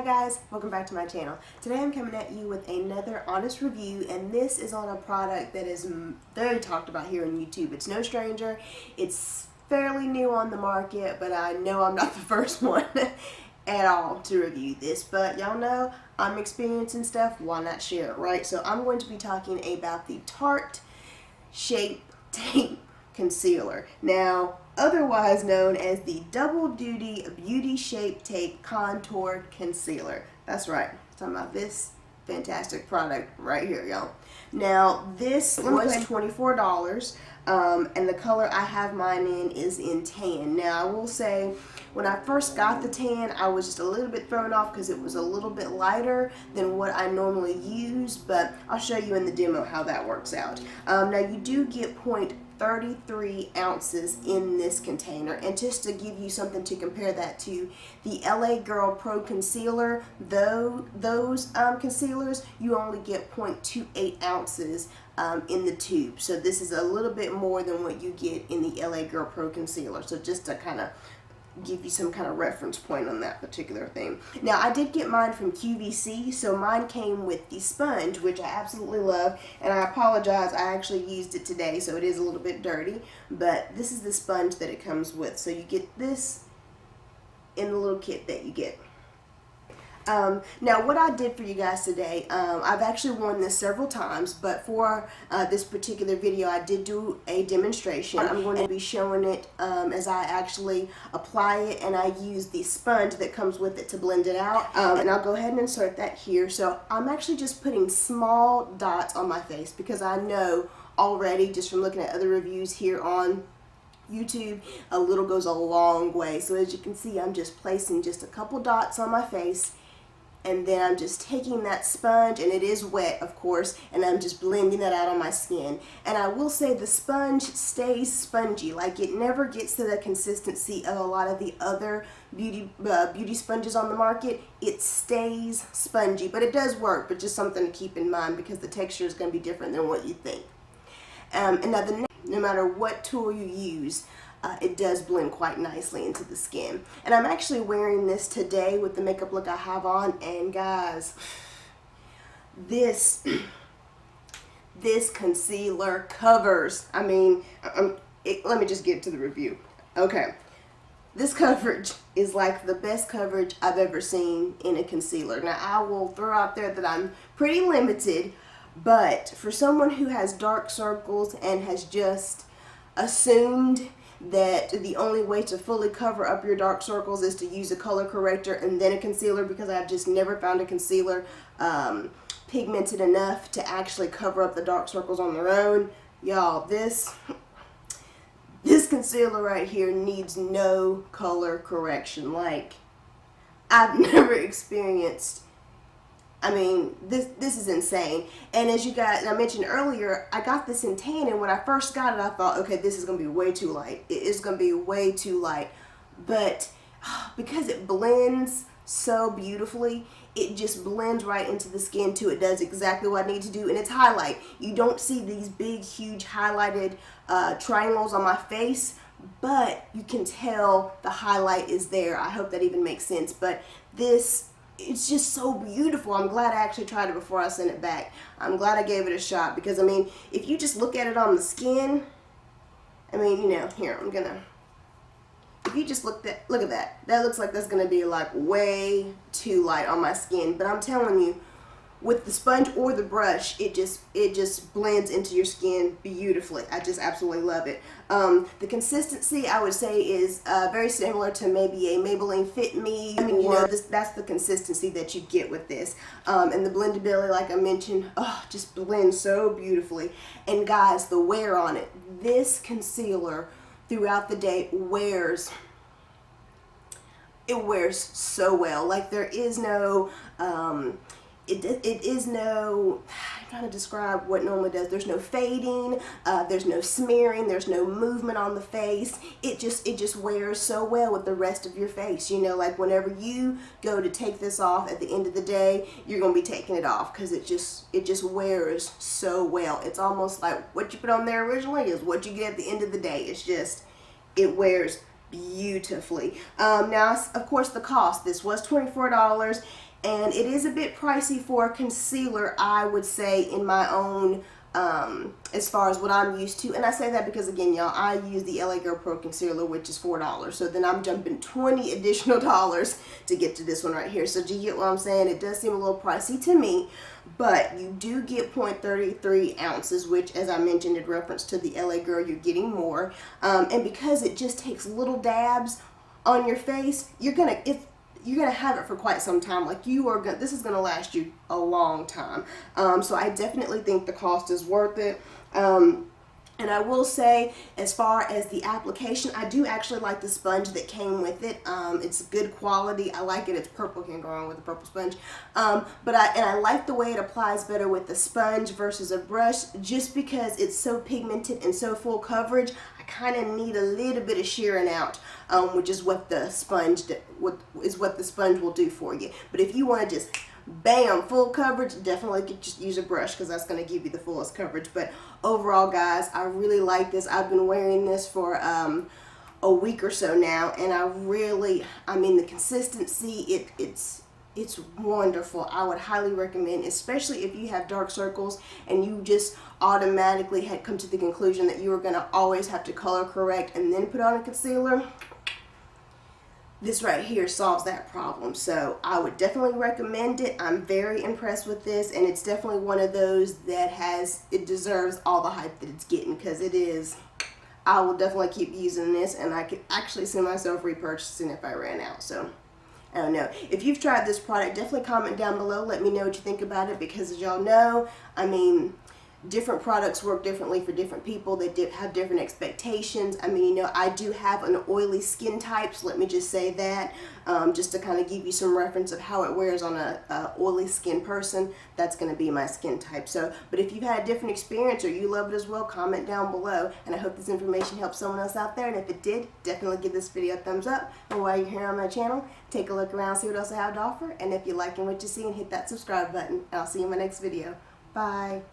guys, welcome back to my channel. Today I'm coming at you with another honest review, and this is on a product that is very talked about here on YouTube. It's no stranger. It's fairly new on the market, but I know I'm not the first one at all to review this. But y'all know I'm experiencing stuff, why not share it, right? So I'm going to be talking about the Tarte Shape Tape Concealer. Now, otherwise known as the Double Duty Beauty Shape Tape Contour Concealer. That's right, I'm talking about this fantastic product right here, y'all. Now, this was $24, and the color I have mine in is in tan. Now, I will say, when I first got the tan, I was just a little bit thrown off because it was a little bit lighter than what I normally use, but I'll show you in the demo how that works out. Now, you do get 0.33 ounces in this container, and just to give you something to compare that to, the LA Girl Pro Concealer, those concealers, you only get 0.28 ounces in the tube. So this is a little bit more than what you get in the LA Girl Pro Concealer. So just to kind of give you some kind of reference point on that particular thing. Now, I did get mine from QVC, so mine came with the sponge, which I absolutely love, and I apologize, I actually used it today, so it is a little bit dirty, but this is the sponge that it comes with. So you get this in the little kit that you get. Now, what I did for you guys today, I've actually worn this several times, but for this particular video, I did do a demonstration. I'm going to be showing it as I actually apply it, and I use the sponge that comes with it to blend it out. And I'll go ahead and insert that here. So I'm actually just putting small dots on my face because I know already, just from looking at other reviews here on YouTube, a little goes a long way. So as you can see, I'm just placing just a couple dots on my face, and then I'm just taking that sponge, and it is wet, of course, and I'm just blending that out on my skin. And I will say the sponge stays spongy. Like, it never gets to the consistency of a lot of the other beauty sponges on the market. It stays spongy, but it does work, but just something to keep in mind because the texture is going to be different than what you think. And now, no matter what tool you use, it does blend quite nicely into the skin. And I'm actually wearing this today with the makeup look I have on, and guys, this concealer covers. I mean, let me just get to the review. Okay, this coverage is like the best coverage I've ever seen in a concealer. Now, I will throw out there that I'm pretty limited, but for someone who has dark circles and has just assumed that the only way to fully cover up your dark circles is to use a color corrector and then a concealer, because I've just never found a concealer pigmented enough to actually cover up the dark circles on their own. Y'all, this concealer right here needs no color correction. Like, I've never experienced, I mean, this is insane. And as you guys, I mentioned earlier, I got this in tan, and when I first got it, I thought, okay, this is going to be way too light. It is going to be way too light. But because it blends so beautifully, it just blends right into the skin too. It does exactly what I need to do, and it's highlight. You don't see these big, huge highlighted triangles on my face, but you can tell the highlight is there. I hope that even makes sense. But this, it's just so beautiful. I'm glad I actually tried it before I sent it back. I'm glad I gave it a shot, because I mean, if you just look at it on the skin, I mean, you know, here, if you just look at that, that looks like that's gonna be like way too light on my skin. But I'm telling you, with the sponge or the brush, it just blends into your skin beautifully. I just absolutely love it. The consistency, I would say, is very similar to maybe a Maybelline Fit Me. I mean, you know, that's the consistency that you get with this. And the blendability, like I mentioned, just blends so beautifully. And guys, the wear on it, this concealer throughout the day wears so well. Like, there is no it is no, I'm trying to describe what it normally does. There's no fading, there's no smearing, there's no movement on the face. It just wears so well with the rest of your face. You know, like whenever you go to take this off at the end of the day, you're gonna be taking it off because it just wears so well. It's almost like what you put on there originally is what you get at the end of the day. It's just, it wears beautifully. Now, of course, the cost. This was $24, and it is a bit pricey for a concealer, I would say, in my own as far as what I'm used to. And I say that because, again, y'all, I use the LA Girl Pro Concealer, which is $4. So then I'm jumping $20 additional to get to this one right here. So do you get what I'm saying? It does seem a little pricey to me, but you do get 0.33 ounces, which, as I mentioned in reference to the LA Girl, you're getting more. And because it just takes little dabs on your face, you're gonna have it for quite some time. Like, this is gonna last you a long time. So I definitely think the cost is worth it. And I will say, as far as the application, I do actually like the sponge that came with it. It's good quality. I like it. It's purple. Can't go wrong with a purple sponge. But I like the way it applies better with the sponge versus a brush, just because it's so pigmented and so full coverage. I kind of need a little bit of shearing out, which is what the sponge will do for you. But if you want to just bam, full coverage, definitely just use a brush, because that's going to give you the fullest coverage. But overall, guys, I really like this. I've been wearing this for a week or so now, and I mean, the consistency, it's wonderful. I would highly recommend, especially if you have dark circles and you just automatically had come to the conclusion that you were going to always have to color correct and then put on a concealer. This right here solves that problem. So I would definitely recommend it. I'm very impressed with this, and it's definitely one of those that it deserves all the hype that it's getting, because it is. I will definitely keep using this, and I could actually see myself repurchasing if I ran out. So I don't know. If you've tried this product, definitely comment down below. Let me know what you think about it, because as y'all know, I mean, different products work differently for different people. They have different expectations. I mean, you know, I do have an oily skin type, so let me just say that, just to kind of give you some reference of how it wears on a oily skin person. That's going to be my skin type. So, but if you've had a different experience or you love it as well, comment down below. And I hope this information helps someone else out there. And if it did, definitely give this video a thumbs up. And while you're here on my channel, take a look around, see what else I have to offer. And if you're liking what you see, hit that subscribe button. And I'll see you in my next video. Bye.